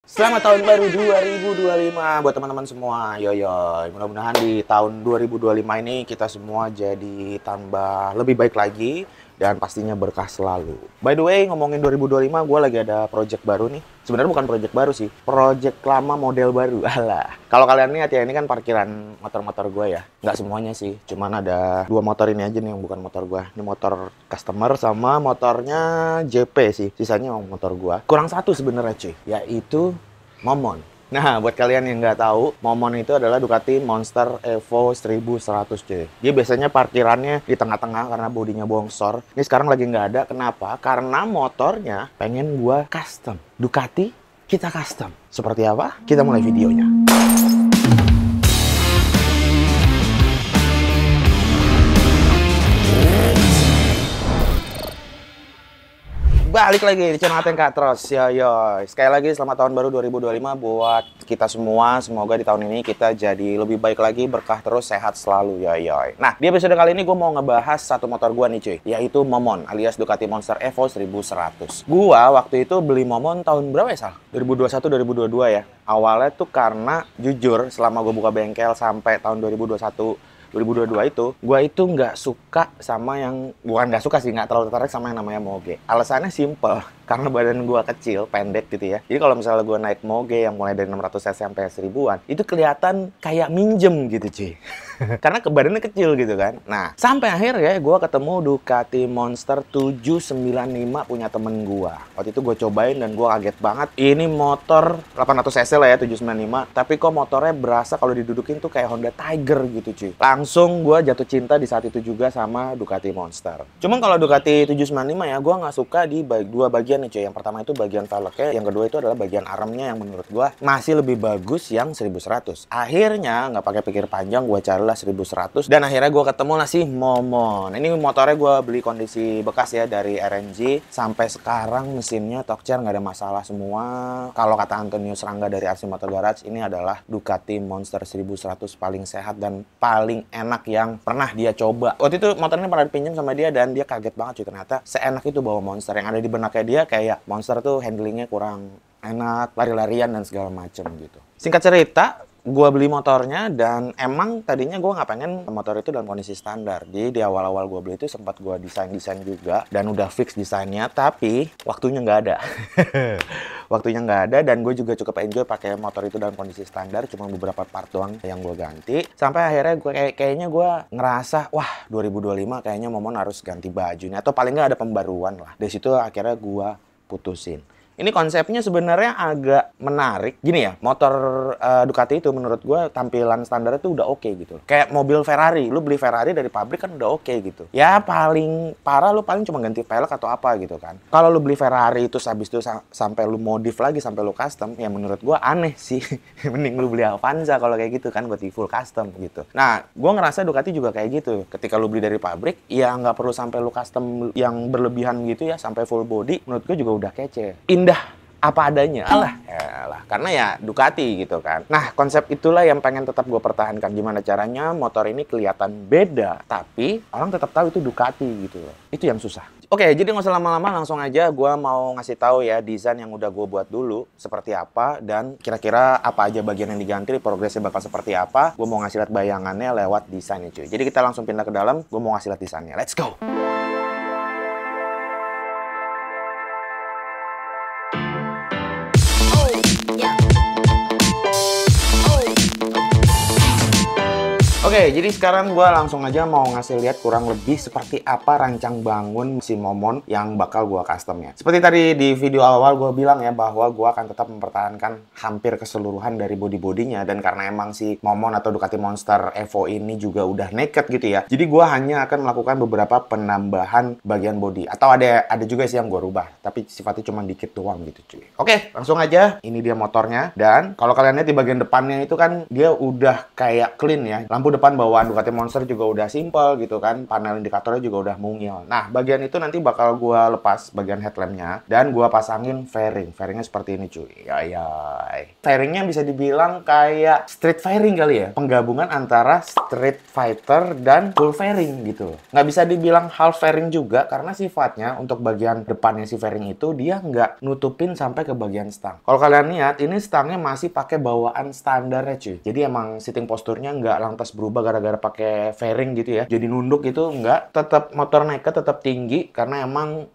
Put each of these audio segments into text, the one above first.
Selamat tahun baru 2025 buat teman-teman semua. Mudah-mudahan di tahun 2025 ini kita semua jadi tambah lebih baik lagi dan pastinya berkah selalu. By the way, ngomongin 2025, gue lagi ada project baru nih. Sebenarnya bukan project baru sih, project lama model baru. Alah. Kalau kalian lihat ya, ini kan parkiran motor-motor gue ya. Nggak semuanya sih, cuman ada dua motor ini aja nih yang bukan motor gue. Ini motor customer sama motornya JP sih. Sisanya motor gue. Kurang satu sebenarnya cuy, yaitu Momon. Nah, buat kalian yang nggak tahu, Momon itu adalah Ducati Monster Evo 1100 cuy. Dia biasanya parkirannya di tengah-tengah karena bodinya bongsor. Ini sekarang lagi nggak ada. Kenapa? Karena motornya pengen gua custom. Ducati, kita custom. Seperti apa? Kita mulai videonya. Balik lagi di channel Ateng Katros. Sekali lagi selamat tahun baru 2025 buat kita semua. Semoga di tahun ini kita jadi lebih baik lagi, berkah terus, sehat selalu. Nah, di episode kali ini gue mau ngebahas satu motor gue nih cuy, yaitu Momon alias Ducati Monster Evo 1100. Gua waktu itu beli Momon tahun berapa ya, Sal? 2021-2022 ya. Awalnya tuh karena jujur selama gue buka bengkel sampai tahun 2022 itu, gue itu nggak suka sama yang, bukan nggak suka sih, nggak terlalu tertarik sama yang namanya moge. Alasannya simple, karena badan gue kecil, pendek gitu ya. Jadi kalau misalnya gue naik moge yang mulai dari 600 cc sampai 1000-an, itu kelihatan kayak minjem gitu cuy. Karena badannya kecil gitu kan. Nah, sampai akhirnya gue ketemu Ducati Monster 795 punya temen gue. Waktu itu gue cobain dan gue kaget banget. Ini motor 800 cc lah ya, 795. Tapi kok motornya berasa kalau didudukin tuh kayak Honda Tiger gitu cuy. Langsung gue jatuh cinta di saat itu juga sama Ducati Monster. Cuman kalau Ducati 795 ya, gue nggak suka di dua bagian nih cuy. Yang pertama itu bagian velgnya, yang kedua itu adalah bagian armnya yang menurut gue masih lebih bagus yang 1100. Akhirnya nggak pakai pikir panjang, gue carilah 1100 dan akhirnya gue ketemu lah si Momon. Ini motornya gue beli kondisi bekas ya dari RNG. Sampai sekarang mesinnya Tokcer nggak ada masalah semua. Kalau kata Antonius Rangga dari RC Motor Garage, ini adalah Ducati Monster 1100 paling sehat dan paling enak yang pernah dia coba. Waktu itu motornya pernah dipinjam sama dia dan dia kaget banget cuy, ternyata seenak itu bawa Monster. Yang ada di benaknya dia kayak Monster tuh handlingnya kurang enak, lari-larian dan segala macem gitu. Singkat cerita, gue beli motornya dan emang tadinya gue nggak pengen motor itu dalam kondisi standar. Jadi di awal-awal gue beli itu sempat gue desain juga dan udah fix desainnya, tapi waktunya nggak ada. Waktunya nggak ada dan gue juga cukup enjoy pakai motor itu dalam kondisi standar, cuma beberapa part doang yang gue ganti. Sampai akhirnya gue kayaknya gue ngerasa, wah 2025 kayaknya Momon harus ganti baju nih, atau paling nggak ada pembaruan lah. Dari situ akhirnya gue putusin. Ini konsepnya sebenarnya agak menarik. Gini ya, motor Ducati itu menurut gue tampilan standarnya tuh udah oke gitu. Kayak mobil Ferrari, lu beli Ferrari dari pabrik kan udah oke gitu. Ya paling parah lu paling cuma ganti velg atau apa gitu kan. Kalau lu beli Ferrari itu habis itu sampai lu modif lagi, sampai lu custom, ya menurut gue aneh sih. Mending lu beli Avanza kalau kayak gitu kan, buat full custom gitu. Nah, gue ngerasa Ducati juga kayak gitu. Ketika lu beli dari pabrik, ya nggak perlu sampai lu custom yang berlebihan gitu ya, sampai full body. Menurut gue juga udah kece. Apa adanya, karena ya Ducati gitu kan. Nah, konsep itulah yang pengen tetap gue pertahankan. Gimana caranya motor ini kelihatan beda, tapi orang tetap tahu itu Ducati gitu loh. Itu yang susah. Oke, jadi nggak usah lama-lama, langsung aja gue mau ngasih tahu ya desain yang udah gue buat dulu seperti apa dan kira-kira apa aja bagian yang diganti, progresnya bakal seperti apa. Gue mau ngasih lihat bayangannya lewat desainnya cuy. Jadi kita langsung pindah ke dalam, gue mau ngasih lihat desainnya. Let's go! Oke, jadi sekarang gue langsung aja mau ngasih lihat kurang lebih seperti apa rancang bangun si Momon yang bakal gue custom ya. Seperti tadi di video awal gue bilang ya, bahwa gue akan tetap mempertahankan hampir keseluruhan dari body-bodinya. Dan karena emang si Momon atau Ducati Monster Evo ini juga udah naked gitu ya, jadi gue hanya akan melakukan beberapa penambahan bagian body. Atau ada juga sih yang gue rubah, tapi sifatnya cuma dikit doang gitu cuy. Oke, langsung aja. Ini dia motornya. Dan kalau kalian lihat di bagian depannya itu kan dia udah kayak clean ya. Lampu depan bawaan Ducati Monster juga udah simple gitu kan. Panel indikatornya juga udah mungil. Nah, bagian itu nanti bakal gua lepas bagian headlampnya dan gua pasangin fairing. Fairingnya seperti ini cuy. Ya. Fairingnya bisa dibilang kayak street fairing kali ya. Penggabungan antara street fighter dan full fairing gitu. Nggak bisa dibilang half fairing juga karena sifatnya untuk bagian depannya si fairing itu dia nggak nutupin sampai ke bagian stang. Kalau kalian lihat ini stangnya masih pakai bawaan standarnya cuy. Jadi emang sitting posturnya nggak lantas berubah gara-gara pakai fairing gitu ya. Jadi nunduk gitu nggak. Tetap motor naked tetap tinggi karena emang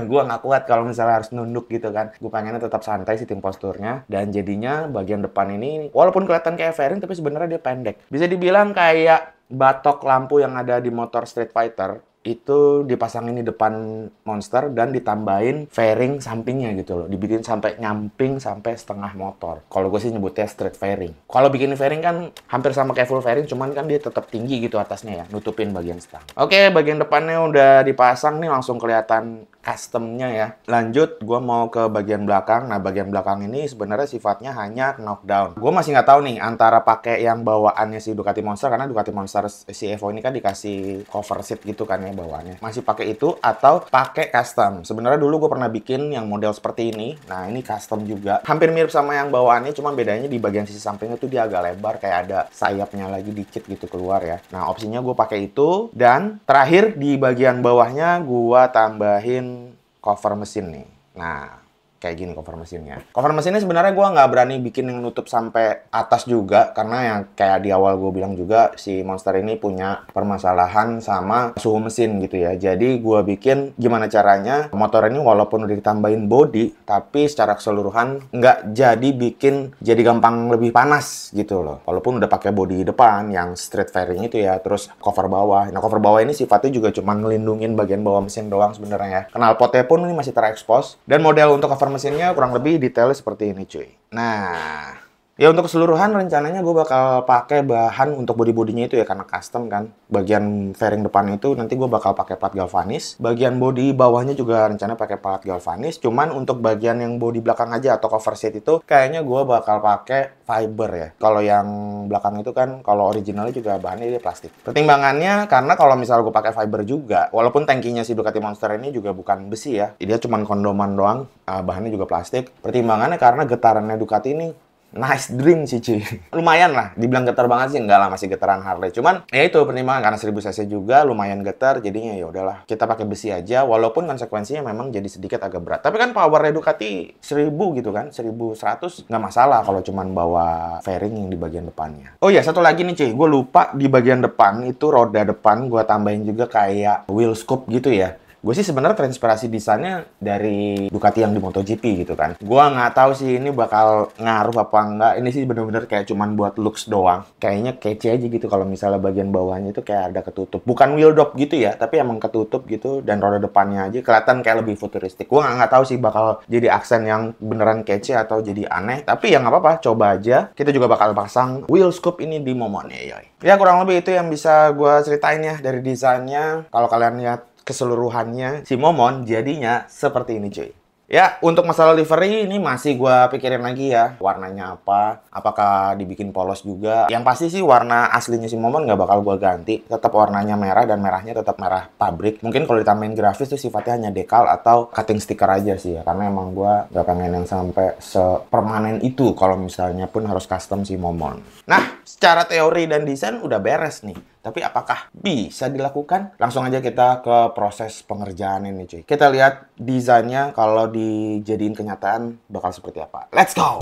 gua nggak kuat kalau misalnya harus nunduk gitu kan. Gue pengennya tetap santai sitting posturnya dan jadinya bagian depan ini walaupun kelihatan kayak fairing tapi sebenarnya dia pendek. Bisa dibilang kayak batok lampu yang ada di motor Street Fighter itu dipasangin di depan Monster dan ditambahin fairing sampingnya gitu loh. Dibikin sampai nyamping sampai setengah motor. Kalau gue sih nyebutnya street fairing. Kalau bikin fairing kan hampir sama kayak full fairing, cuman kan dia tetap tinggi gitu atasnya ya, nutupin bagian stang. Oke, bagian depannya udah dipasang nih, langsung kelihatan customnya ya. Lanjut, gue mau ke bagian belakang. Nah, bagian belakang ini sebenarnya sifatnya hanya knockdown. Gue masih nggak tahu nih antara pakai yang bawaannya si Ducati Monster, karena Ducati Monster si Evo ini kan dikasih cover seat gitu kan ya bawaannya. Masih pakai itu atau pakai custom. Sebenarnya dulu gue pernah bikin yang model seperti ini. Nah, ini custom juga. Hampir mirip sama yang bawaannya, cuma bedanya di bagian sisi sampingnya tuh dia agak lebar, kayak ada sayapnya lagi dikit gitu keluar ya. Nah, opsinya gue pakai itu. Dan terakhir di bagian bawahnya gue tambahin cover mesin nih. Nah, kayak gini cover mesinnya. Cover mesinnya sebenarnya gue nggak berani bikin yang nutup sampai atas juga, karena yang kayak di awal gue bilang juga, si Monster ini punya permasalahan sama suhu mesin gitu ya. Jadi gue bikin gimana caranya motor ini walaupun udah ditambahin body, tapi secara keseluruhan nggak jadi bikin jadi gampang lebih panas gitu loh. Walaupun udah pakai body depan yang street fairing itu ya, terus cover bawah. Nah, cover bawah ini sifatnya juga cuma ngelindungin bagian bawah mesin doang sebenarnya ya. Knalpotnya pun ini masih terekspos. Dan model untuk cover mesinnya kurang lebih detailnya seperti ini cuy. Nah, ya untuk keseluruhan rencananya gue bakal pakai bahan untuk body-bodinya itu ya, karena custom kan. Bagian fairing depan itu nanti gue bakal pakai plat galvanis. Bagian body bawahnya juga rencana pakai plat galvanis. Cuman untuk bagian yang body belakang aja atau cover seat itu kayaknya gue bakal pakai fiber ya. Kalau yang belakang itu kan kalau originalnya juga bahannya dia plastik. Pertimbangannya karena kalau misalnya gue pakai fiber juga, walaupun tangkinya si Ducati Monster ini juga bukan besi ya, dia cuma kondoman doang, bahannya juga plastik. Pertimbangannya karena getarannya Ducati ini nice dream sih cuy. Lumayan lah, dibilang getar banget sih enggak lah, masih getaran Harley. Cuman ya itu pertimbangan karena 1000 cc juga lumayan getar, jadinya ya udahlah kita pakai besi aja, walaupun konsekuensinya memang jadi sedikit agak berat. Tapi kan powernya Ducati 1000 gitu kan, 1100 nggak masalah kalau cuman bawa fairing yang di bagian depannya. Oh iya, satu lagi nih cuy, gue lupa di bagian depan itu roda depan gue tambahin juga kayak wheel scoop gitu ya. Gue sih sebenarnya terinspirasi desainnya dari Ducati yang di MotoGP gitu kan. Gue nggak tahu sih ini bakal ngaruh apa enggak. Ini sih bener-bener kayak cuman buat looks doang. Kayaknya kece aja gitu kalau misalnya bagian bawahnya itu kayak ada ketutup. Bukan wheel drop gitu ya, tapi emang ketutup gitu. Dan roda depannya aja kelihatan kayak lebih futuristik. Gue nggak tahu sih bakal jadi aksen yang beneran kece atau jadi aneh. Tapi ya nggak apa-apa, coba aja. Kita juga bakal pasang wheel scoop ini di momonnya ya. Ya kurang lebih itu yang bisa gue ceritain ya dari desainnya. Kalau kalian lihat keseluruhannya si Momon jadinya seperti ini cuy. Ya, untuk masalah livery ini masih gue pikirin lagi ya. Warnanya apa? Apakah dibikin polos juga? Yang pasti sih warna aslinya si Momon nggak bakal gue ganti. Tetap warnanya merah dan merahnya tetap merah pabrik. Mungkin kalau ditambahin grafis tuh sifatnya hanya dekal atau cutting sticker aja sih ya. Karena emang gue nggak pengen yang sampai sepermanen itu kalau misalnya pun harus custom si Momon. Nah, secara teori dan desain udah beres nih. Tapi apakah bisa dilakukan? Langsung aja kita ke proses pengerjaan ini cuy. Kita lihat desainnya kalau dijadiin kenyataan bakal seperti apa. Let's go!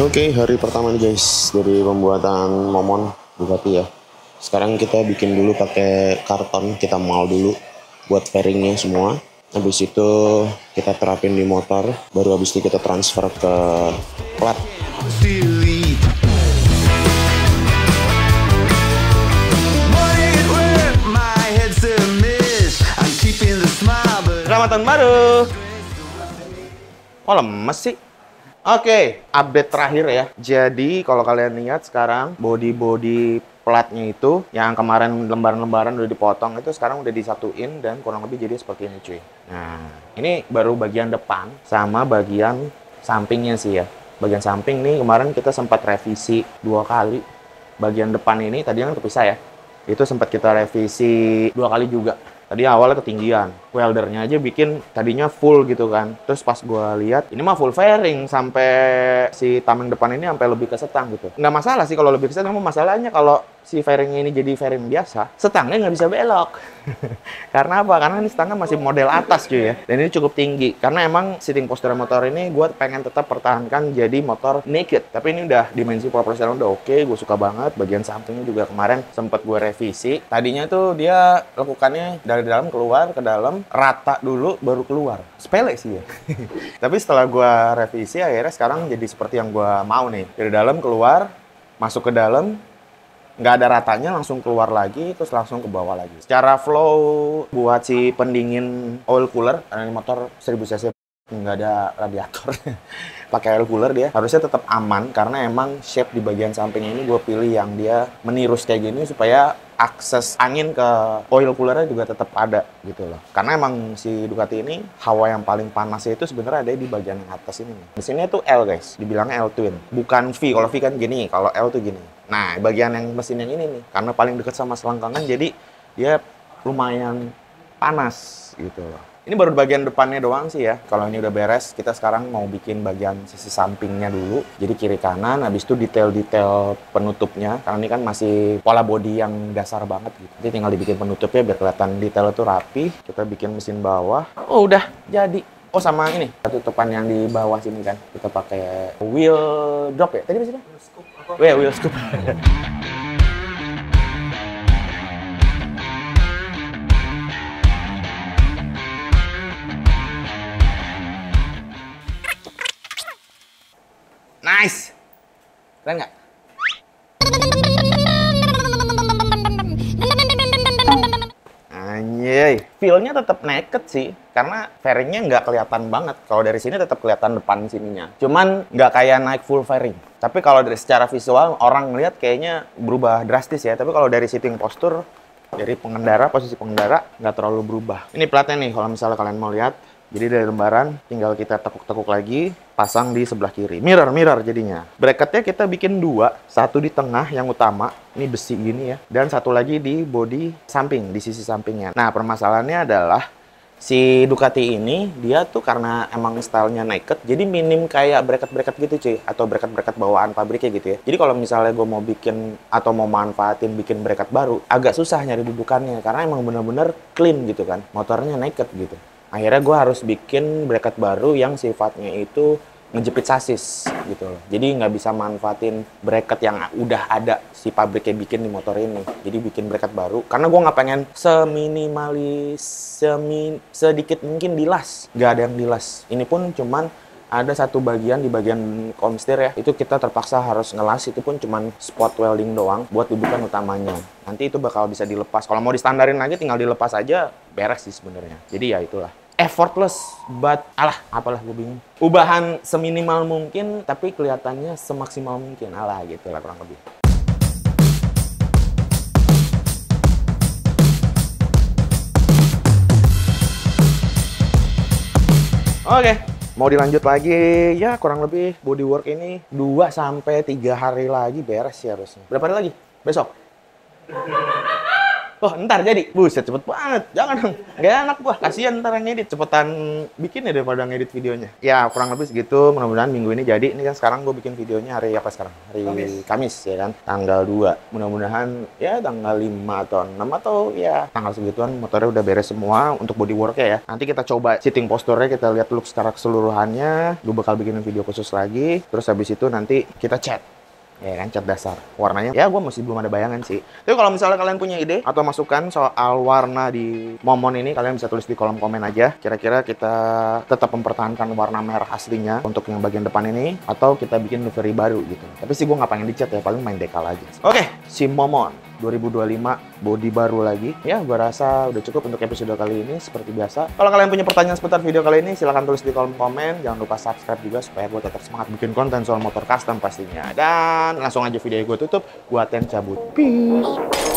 Oke, hari pertama nih guys dari pembuatan Momon Ducati ya. Sekarang kita bikin dulu pakai karton, kita mal dulu buat fairingnya semua. Habis itu kita terapin di motor, baru habis itu kita transfer ke plat. Selamat tahun baru. Kok lemes sih? Oke, update terakhir ya. Jadi kalau kalian lihat sekarang body platnya itu yang kemarin lembaran-lembaran udah dipotong itu sekarang udah disatuin dan kurang lebih jadi seperti ini cuy. Nah, ini baru bagian depan sama bagian sampingnya sih ya. Bagian samping nih kemarin kita sempat revisi 2 kali. Bagian depan ini tadi kan kepisah ya. Itu sempat kita revisi 2 kali juga. Tadi awalnya ketinggian, weldernya aja bikin tadinya full gitu kan. Terus pas gua lihat, ini mah full fairing sampai si tameng depan ini sampai lebih ke setang gitu. Nggak masalah sih kalau lebih ke setang, masalahnya kalau si fairingnya ini jadi fairing biasa, setangnya nggak bisa belok. Karena apa? Karena ini setangnya masih model atas cuy ya. Dan ini cukup tinggi. Karena emang sitting posture motor ini gue pengen tetap pertahankan jadi motor naked. Tapi ini udah dimensi proporsional udah oke, gue suka banget. Bagian sampingnya juga kemarin sempat gue revisi. Tadinya tuh dia lekukannya dari dalam keluar ke dalam, rata dulu baru keluar. Sepele sih ya. Tapi setelah gue revisi akhirnya sekarang jadi seperti yang gue mau nih. Dari dalam keluar, masuk ke dalam, nggak ada ratanya, langsung keluar lagi, terus langsung ke bawah lagi. Secara flow buat si pendingin oil cooler, karena ini motor 1000 cc nggak ada radiator, pakai oil cooler dia, harusnya tetap aman, karena emang shape di bagian samping ini gue pilih yang dia menirus kayak gini, supaya akses angin ke oil coolernya juga tetap ada gitu loh. Karena emang si Ducati ini, hawa yang paling panasnya itu sebenarnya ada di bagian yang atas ini. Mesinnya tuh L guys, dibilangnya L twin, bukan V. Kalau V kan gini, kalau L tuh gini. Nah, bagian yang mesin yang ini nih, karena paling dekat sama selangkangan, jadi dia lumayan panas gitu loh. Ini baru bagian depannya doang sih ya. Kalau ini udah beres, kita sekarang mau bikin bagian sisi sampingnya dulu. Jadi kiri kanan, habis itu detail-detail penutupnya. Karena ini kan masih pola body yang dasar banget gitu. Jadi tinggal dibikin penutupnya biar kelihatan detail itu rapi. Kita bikin mesin bawah. Oh udah jadi. Oh sama ini, tutupan yang di bawah sini kan. Kita pakai wheel drop ya? Tadi mesinnya? Wheel scoop. Wheel scoop. Nice! Keren nggak? Anjay, feel-nya tetap naked sih. Karena fairingnya nggak kelihatan banget. Kalau dari sini tetap kelihatan depan sininya. Cuman nggak kayak naik full fairing. Tapi kalau dari secara visual, orang ngeliat kayaknya berubah drastis ya. Tapi kalau dari sitting posture, dari pengendara, posisi pengendara, nggak terlalu berubah. Ini platnya nih, kalau misalnya kalian mau lihat. Jadi dari lembaran, tinggal kita tekuk-tekuk lagi, pasang di sebelah kiri. Mirror jadinya. Bracketnya kita bikin 2, satu di tengah yang utama, ini besi gini ya, dan satu lagi di bodi samping, di sisi sampingnya. Nah, permasalahannya adalah si Ducati ini, dia tuh karena emang stylenya naked, jadi minim kayak bracket-bracket gitu cuy, atau bracket-bracket bawaan pabriknya gitu ya. Jadi kalau misalnya gue mau bikin, atau mau manfaatin bikin bracket baru, agak susah nyari dudukannya, karena emang bener-bener clean gitu kan, motornya naked gitu. Akhirnya gue harus bikin bracket baru yang sifatnya itu ngejepit sasis gitu loh. Jadi nggak bisa manfaatin bracket yang udah ada si pabriknya bikin di motor ini. Jadi bikin bracket baru. Karena gue nggak pengen sedikit mungkin dilas. Nggak ada yang dilas. Ini pun cuman ada satu bagian di bagian komstir ya. Itu kita terpaksa harus ngelas. Itu pun cuman spot welding doang buat dudukan utamanya. Nanti itu bakal bisa dilepas. Kalau mau distandarin lagi tinggal dilepas aja. Beres sih sebenarnya. Jadi ya itulah. Effortless, but apalah gue bingung. Ubahan seminimal mungkin, tapi kelihatannya semaksimal mungkin. Gitu lah kurang lebih. Oke, mau dilanjut lagi. Ya kurang lebih bodywork ini 2-3 hari lagi beres sih harusnya. Berapa hari lagi? Besok? Oh, ntar jadi. Buset, cepet banget. Jangan dong. Gak enak gua. Kasian ntar yang ngedit. Cepetan bikin ya daripada ngedit videonya. Ya, kurang lebih segitu. Mudah-mudahan minggu ini jadi. Ini kan sekarang gue bikin videonya hari apa sekarang? Hari Kamis ya kan? Tanggal 2. Mudah-mudahan ya tanggal 5 atau 6 atau ya tanggal segituan motornya udah beres semua untuk bodyworknya ya. Nanti kita coba sitting posturnya, kita lihat look secara keseluruhannya. Gue bakal bikin video khusus lagi. Terus habis itu nanti kita chat. Ya kan, cat dasar. Warnanya, ya gue masih belum ada bayangan sih. Tapi kalau misalnya kalian punya ide atau masukan soal warna di Momon ini, kalian bisa tulis di kolom komen aja. Kira-kira kita tetap mempertahankan warna merah aslinya untuk yang bagian depan ini, atau kita bikin livery baru gitu. Tapi sih gue nggak pengen dicat ya, paling main dekal aja. Oke, si Momon 2025 body baru lagi. Ya, gua rasa udah cukup untuk episode kali ini seperti biasa. Kalau kalian punya pertanyaan seputar video kali ini, silahkan tulis di kolom komen. Jangan lupa subscribe juga supaya gue tetap semangat bikin konten soal motor custom pastinya. Dan langsung aja video gue tutup. Gua Ten cabut. Peace.